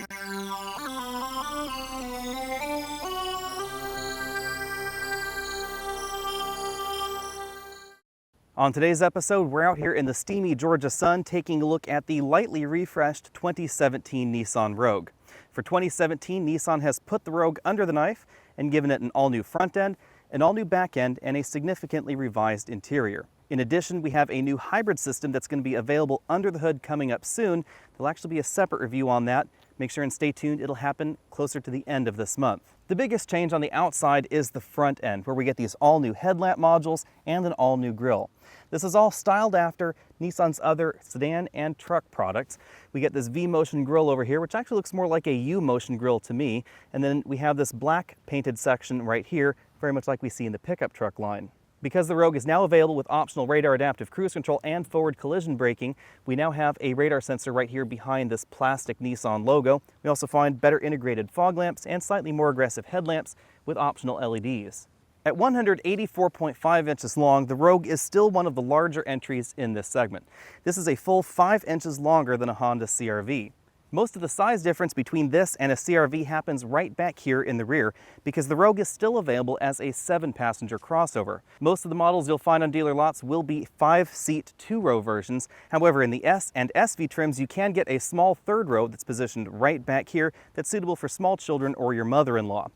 On today's episode, we're out here in the steamy Georgia sun taking a look at the lightly refreshed 2017 Nissan Rogue. For 2017, Nissan has put the Rogue under the knife and given it an all-new front end, an all-new back end, and a significantly revised interior. In addition, we have a new hybrid system that's going to be available under the hood coming up soon. There'll actually be a separate review on that. Make sure and stay tuned. It'll happen closer to the end of this month. The biggest change on the outside is the front end, where we get these all-new headlamp modules and an all-new grille. This is all styled after Nissan's other sedan and truck products. We get this V-motion grille over here, which actually looks more like a U-motion grille to me. And then we have this black painted section right here, very much like we see in the pickup truck line. Because the Rogue is now available with optional radar adaptive cruise control and forward collision braking, we now have a radar sensor right here behind this plastic Nissan logo. We also find better integrated fog lamps and slightly more aggressive headlamps with optional LEDs. At 184.5 inches long, the Rogue is still one of the larger entries in this segment. This is a full 5 inches longer than a Honda CR-V. Most of the size difference between this and a CR-V happens right back here in the rear because the Rogue is still available as a 7-passenger crossover. Most of the models you'll find on dealer lots will be 5-seat 2-row versions. However, in the S and SV trims, you can get a small third row that's positioned right back here that's suitable for small children or your mother-in-law.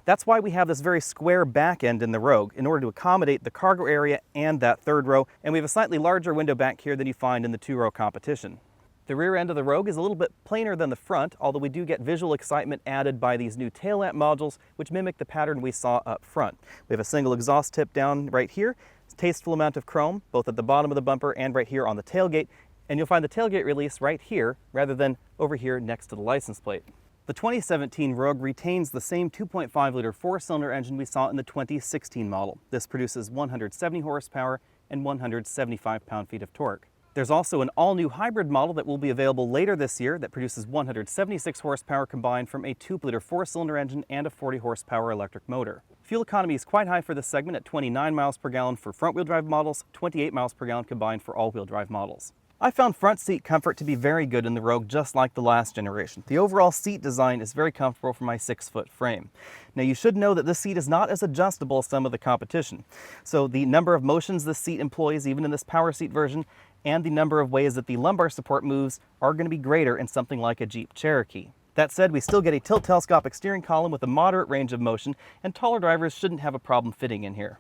That's why we have this very square back end in the Rogue in order to accommodate the cargo area and that third row, and we have a slightly larger window back here than you find in the 2-row competition. The rear end of the Rogue is a little bit plainer than the front, although we do get visual excitement added by these new tail lamp modules, which mimic the pattern we saw up front. We have a single exhaust tip down right here, a tasteful amount of chrome, both at the bottom of the bumper and right here on the tailgate, and you'll find the tailgate release right here, rather than over here next to the license plate. The 2017 Rogue retains the same 2.5-liter 4-cylinder engine we saw in the 2016 model. This produces 170 horsepower and 175 pound-feet of torque. There's also an all-new hybrid model that will be available later this year that produces 176 horsepower combined from a 2-liter 4-cylinder engine and a 40 horsepower electric motor. Fuel economy is quite high for this segment at 29 miles per gallon for front-wheel drive models, 28 miles per gallon combined for all-wheel drive models. I found front seat comfort to be very good in the Rogue, just like the last generation. The overall seat design is very comfortable for my 6-foot frame. Now you should know that this seat is not as adjustable as some of the competition. So the number of motions this seat employs, even in this power seat version, and the number of ways that the lumbar support moves are going to be greater in something like a Jeep Cherokee. That said, we still get a tilt telescopic steering column with a moderate range of motion, and taller drivers shouldn't have a problem fitting in here.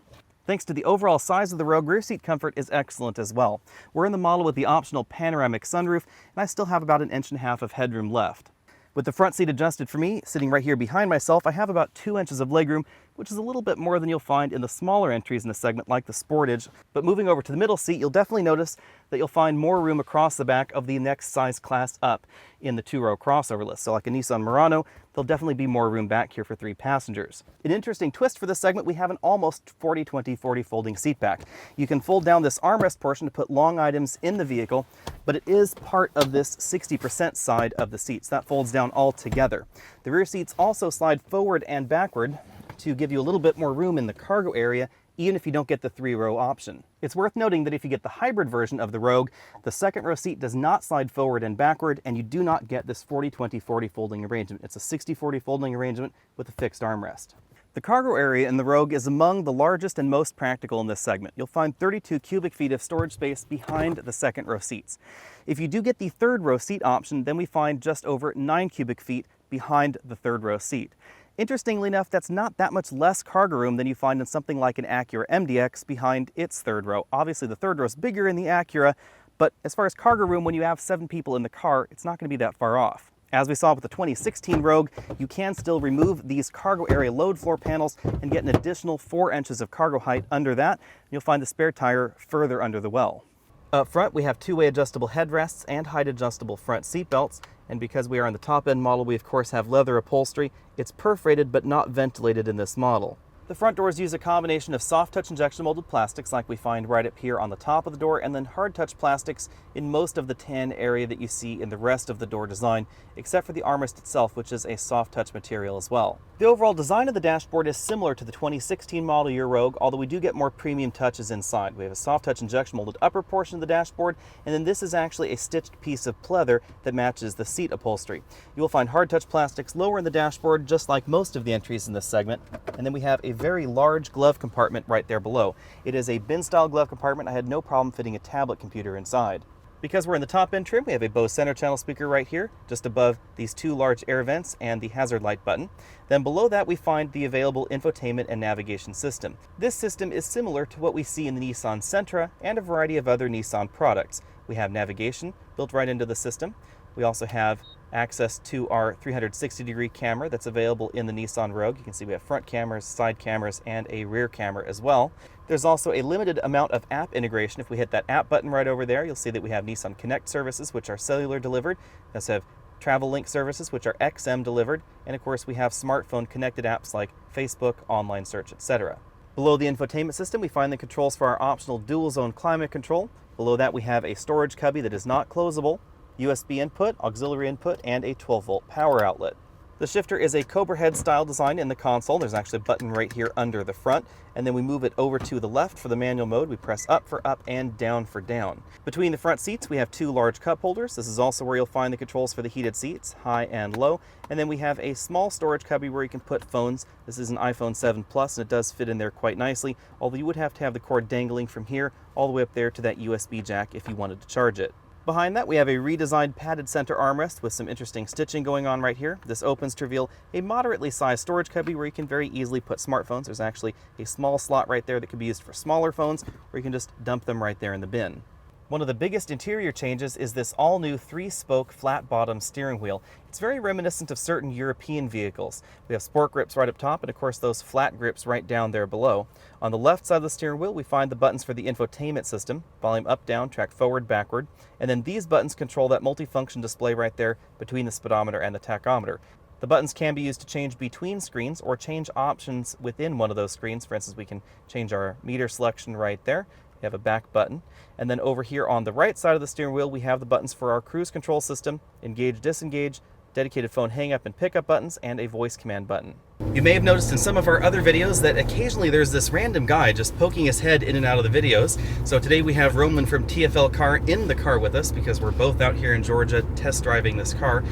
Thanks to the overall size of the Rogue, rear seat comfort is excellent as well. We're in the model with the optional panoramic sunroof, and I still have about 1.5 inches of headroom left. With the front seat adjusted for me, sitting right here behind myself, I have about 2 inches of legroom, which is a little bit more than you'll find in the smaller entries in the segment like the Sportage. But moving over to the middle seat, you'll definitely notice that you'll find more room across the back of the next size class up in the 2-row crossover list. So like a Nissan Murano, there'll definitely be more room back here for 3 passengers. An interesting twist for this segment, we have an almost 40-20-40 folding seat back. You can fold down this armrest portion to put long items in the vehicle, but it is part of this 60% side of the seats. That folds down all together. The rear seats also slide forward and backward to give you a little bit more room in the cargo area, even if you don't get the 3-row option. It's worth noting that if you get the hybrid version of the Rogue, the 2nd-row seat does not slide forward and backward, and you do not get this 40-20-40 folding arrangement. It's a 60-40 folding arrangement with a fixed armrest. The cargo area in the Rogue is among the largest and most practical in this segment. You'll find 32 cubic feet of storage space behind the 2nd-row seats. If you do get the 3rd-row seat option, then we find just over 9 cubic feet behind the 3rd-row seat. Interestingly enough, that's not that much less cargo room than you find in something like an Acura MDX behind its 3rd row. Obviously, the 3rd row is bigger in the Acura, but as far as cargo room, when you have 7 people in the car, it's not going to be that far off. As we saw with the 2016 Rogue, you can still remove these cargo area load floor panels and get an additional 4 inches of cargo height under that. You'll find the spare tire further under the well. Up front, we have 2-way adjustable headrests and height adjustable front seat belts. And because we are on the top end model, we of course have leather upholstery. It's perforated but not ventilated in this model. The front doors use a combination of soft touch injection molded plastics like we find right up here on the top of the door, and then hard touch plastics in most of the tan area that you see in the rest of the door design, except for the armrest itself, which is a soft touch material as well. The overall design of the dashboard is similar to the 2016 model year Rogue, although we do get more premium touches inside. We have a soft touch injection molded upper portion of the dashboard, and then this is actually a stitched piece of pleather that matches the seat upholstery. You will find hard touch plastics lower in the dashboard, just like most of the entries in this segment, and then we have a very large glove compartment right there below. It is a bin style glove compartment. I had no problem fitting a tablet computer inside. Because we're in the top end trim, we have a Bose center channel speaker right here, just above these two large air vents and the hazard light button. Then below that we find the available infotainment and navigation system. This system is similar to what we see in the Nissan Sentra and a variety of other Nissan products. We have navigation built right into the system. We also have access to our 360-degree camera that's available in the Nissan Rogue. You can see we have front cameras, side cameras, and a rear camera as well. There's also a limited amount of app integration. If we hit that app button right over there, you'll see that we have Nissan Connect services, which are cellular delivered. We also have Travel Link services, which are XM delivered. And of course, we have smartphone connected apps like Facebook, online search, etc. Below the infotainment system, we find the controls for our optional dual zone climate control. Below that, we have a storage cubby that is not closable, USB input, auxiliary input, and a 12-volt power outlet. The shifter is a Cobra head style design in the console. There's actually a button right here under the front, and then we move it over to the left for the manual mode. We press up for up and down for down. Between the front seats, we have two large cup holders. This is also where you'll find the controls for the heated seats, high and low. And then we have a small storage cubby where you can put phones. This is an iPhone 7 Plus, and it does fit in there quite nicely, although you would have to have the cord dangling from here all the way up there to that USB jack if you wanted to charge it. Behind that, we have a redesigned padded center armrest with some interesting stitching going on right here. This opens to reveal a moderately sized storage cubby where you can very easily put smartphones. There's actually a small slot right there that can be used for smaller phones, or you can just dump them right there in the bin. One of the biggest interior changes is this all-new 3-spoke flat-bottom steering wheel. It's very reminiscent of certain European vehicles. We have sport grips right up top, and of course those flat grips right down there below. On the left side of the steering wheel, we find the buttons for the infotainment system, volume up, down, track forward, backward, and then these buttons control that multifunction display right there between the speedometer and the tachometer. The buttons can be used to change between screens or change options within one of those screens. For instance, we can change our meter selection right there. We have a back button. And then over here on the right side of the steering wheel, we have the buttons for our cruise control system, engage, disengage, dedicated phone hang up and pick up buttons, and a voice command button. You may have noticed in some of our other videos that occasionally there's this random guy just poking his head in and out of the videos. So today we have Roman from TFL Car in the car with us because we're both out here in Georgia test driving this car.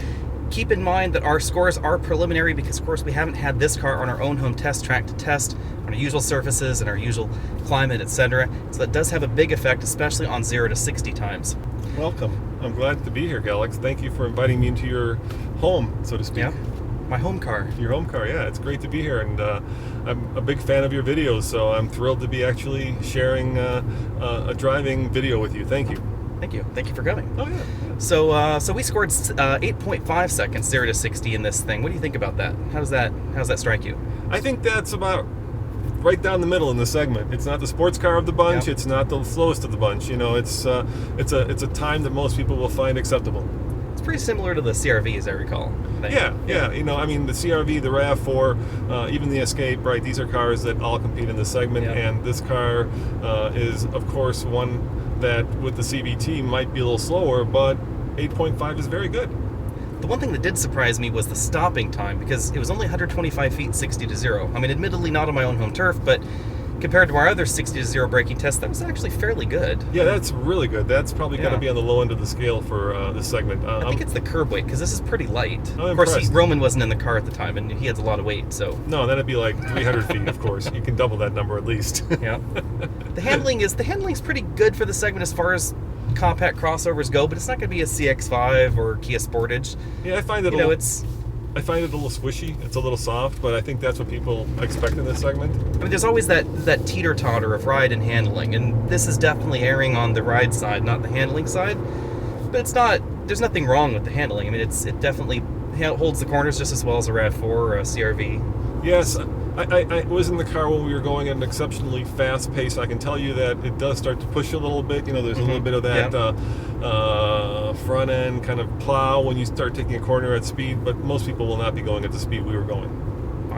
Keep in mind that our scores are preliminary because, of course, we haven't had this car on our own home test track to test on our usual surfaces and our usual climate, etc. So that does have a big effect, especially on 0 to 60 times. Welcome. I'm glad to be here, Galax. Thank you for inviting me into your home, so to speak. Yeah, my home car. Your home car, yeah. It's great to be here, and I'm a big fan of your videos, so I'm thrilled to be actually sharing a driving video with you. Thank you. Thank you. Thank you for coming. Oh, yeah. So we scored 8.5 seconds, 0 to 60 in this thing. What do you think about that? How does that strike you? I think that's about right down the middle in the segment. It's not the sports car of the bunch. Yep. It's not the slowest of the bunch. You know, it's a time that most people will find acceptable. It's pretty similar to the CR-V, as I recall. Yeah. You know, I mean, the CR-V, the RAV4, even the Escape, right? These are cars that all compete in this segment, Yep. and this car is, of course, one that with the CVT might be a little slower, but 8.5 is very good. The one thing that did surprise me was the stopping time, because it was only 125 feet, 60 to 0. I mean, admittedly not on my own home turf, but compared to our other 60 to 0 braking test, that was actually fairly good. Yeah, that's really good. That's probably got to be on the low end of the scale for this segment. I think it's the curb weight, because this is pretty light. I'm of course, impressed. Roman wasn't in the car at the time, and he has a lot of weight, so... No, that'd be like 300 feet, of course. You can double that number at least. Yeah. The handling's pretty good for the segment as far as compact crossovers go, but it's not going to be a CX-5 or Kia Sportage. Yeah, I find it a little squishy. It's a little soft, but I think that's what people expect in this segment. I mean, there's always that teeter-totter of ride and handling, and this is definitely erring on the ride side, not the handling side. But there's nothing wrong with the handling. I mean, it definitely holds the corners just as well as a RAV4 or a CR-V. Yes, I was in the car when we were going at an exceptionally fast pace. I can tell you that it does start to push a little bit. You know, there's a little bit of that front end kind of plow when you start taking a corner at speed, but most people will not be going at the speed we were going.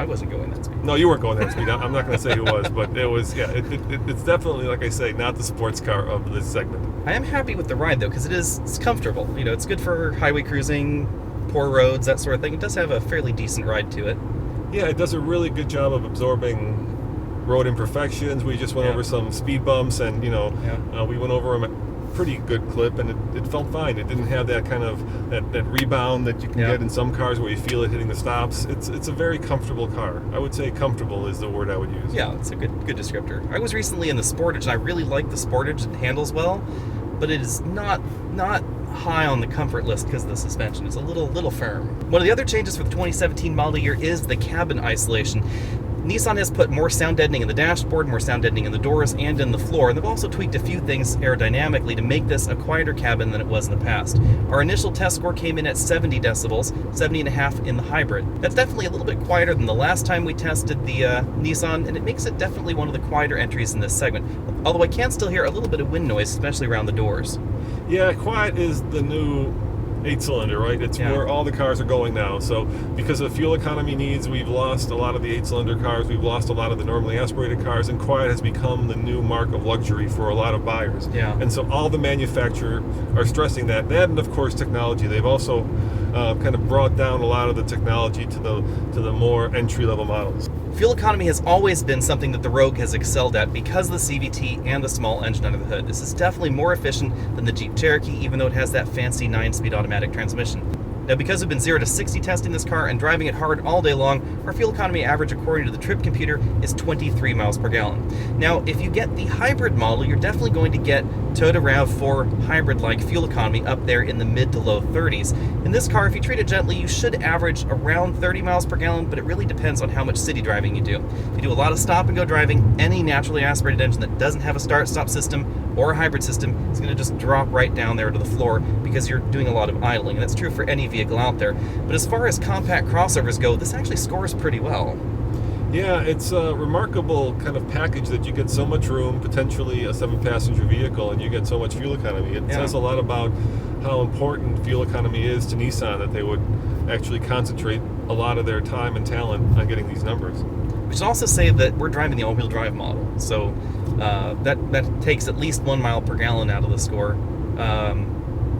I wasn't going that speed. No, you weren't going that speed. I'm not going to say who was, but it was, yeah, it's definitely, like I say, not the sports car of this segment. I am happy with the ride, though, because it's comfortable. You know, it's good for highway cruising, poor roads, that sort of thing. It does have a fairly decent ride to it. Yeah, it does a really good job of absorbing road imperfections. We just went over some speed bumps, and, you know, we went over them at pretty good clip, and it felt fine. It didn't have that kind of that rebound that you can get in some cars where you feel it hitting the stops. It's a very comfortable car. I would say comfortable is the word I would use. Yeah, it's a good descriptor. I was recently in the Sportage, and I really like the Sportage. It handles well, but it is not high on the comfort list because of the suspension. It's a little firm. One of the other changes for the 2017 model year is the cabin isolation. Nissan has put more sound deadening in the dashboard, more sound deadening in the doors, and in the floor, and they've also tweaked a few things aerodynamically to make this a quieter cabin than it was in the past. Our initial test score came in at 70 decibels, 70.5 in the hybrid. That's definitely a little bit quieter than the last time we tested the Nissan, and it makes it definitely one of the quieter entries in this segment, although I can still hear a little bit of wind noise, especially around the doors. Yeah, quiet is the new 8-cylinder, right? It's where all the cars are going now. So because of fuel economy needs, we've lost a lot of the 8-cylinder cars, we've lost a lot of the normally aspirated cars, and quiet has become the new mark of luxury for a lot of buyers. Yeah. And so all the manufacturers are stressing that. That, and of course technology. They've also kind of brought down a lot of the technology to the more entry-level models. Fuel economy has always been something that the Rogue has excelled at because of the CVT and the small engine under the hood. This is definitely more efficient than the Jeep Cherokee, even though it has that fancy 9-speed automatic transmission. Now, because we've been 0 to 60 testing this car and driving it hard all day long, our fuel economy average, according to the trip computer, is 23 miles per gallon. Now, if you get the hybrid model, you're definitely going to get Toyota RAV4 hybrid-like fuel economy up there in the mid to low 30s. In this car, if you treat it gently, you should average around 30 miles per gallon, but it really depends on how much city driving you do. If you do a lot of stop-and-go driving, any naturally aspirated engine that doesn't have a start-stop system or a hybrid system is going to just drop right down there to the floor because you're doing a lot of idling, and that's true for any vehicle out there. But as far as compact crossovers go, this actually scores pretty well. Yeah, it's a remarkable kind of package that you get so much room, potentially a 7-passenger vehicle, and you get so much fuel economy. It says a lot about how important fuel economy is to Nissan, that they would actually concentrate a lot of their time and talent on getting these numbers. We should also say that we're driving the all-wheel drive model, so that takes at least 1 mile per gallon out of the score.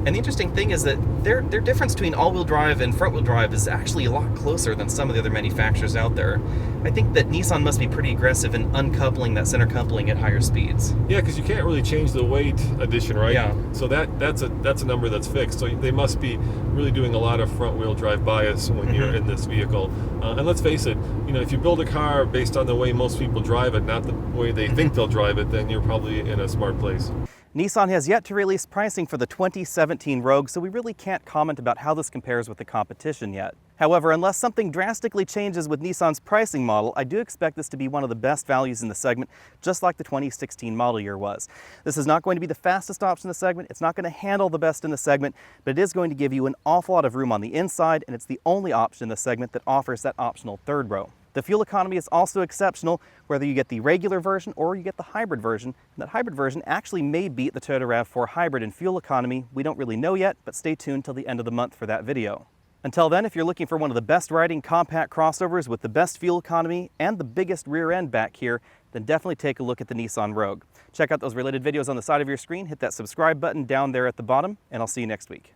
And the interesting thing is that their difference between all-wheel drive and front-wheel drive is actually a lot closer than some of the other manufacturers out there. I think that Nissan must be pretty aggressive in uncoupling that center coupling at higher speeds. Yeah, because you can't really change the weight addition, right? Yeah. So that's a number that's fixed. So they must be really doing a lot of front-wheel drive bias when you're in this vehicle. And let's face it, you know, if you build a car based on the way most people drive it, not the way they think they'll drive it, then you're probably in a smart place. Nissan has yet to release pricing for the 2017 Rogue, so we really can't comment about how this compares with the competition yet. However, unless something drastically changes with Nissan's pricing model, I do expect this to be one of the best values in the segment, just like the 2016 model year was. This is not going to be the fastest option in the segment, it's not going to handle the best in the segment, but it is going to give you an awful lot of room on the inside, and it's the only option in the segment that offers that optional third row. The fuel economy is also exceptional, whether you get the regular version or you get the hybrid version. And that hybrid version actually may beat the Toyota RAV4 hybrid in fuel economy. We don't really know yet, but stay tuned till the end of the month for that video. Until then, if you're looking for one of the best riding compact crossovers with the best fuel economy and the biggest rear end back here, then definitely take a look at the Nissan Rogue. Check out those related videos on the side of your screen, hit that subscribe button down there at the bottom, and I'll see you next week.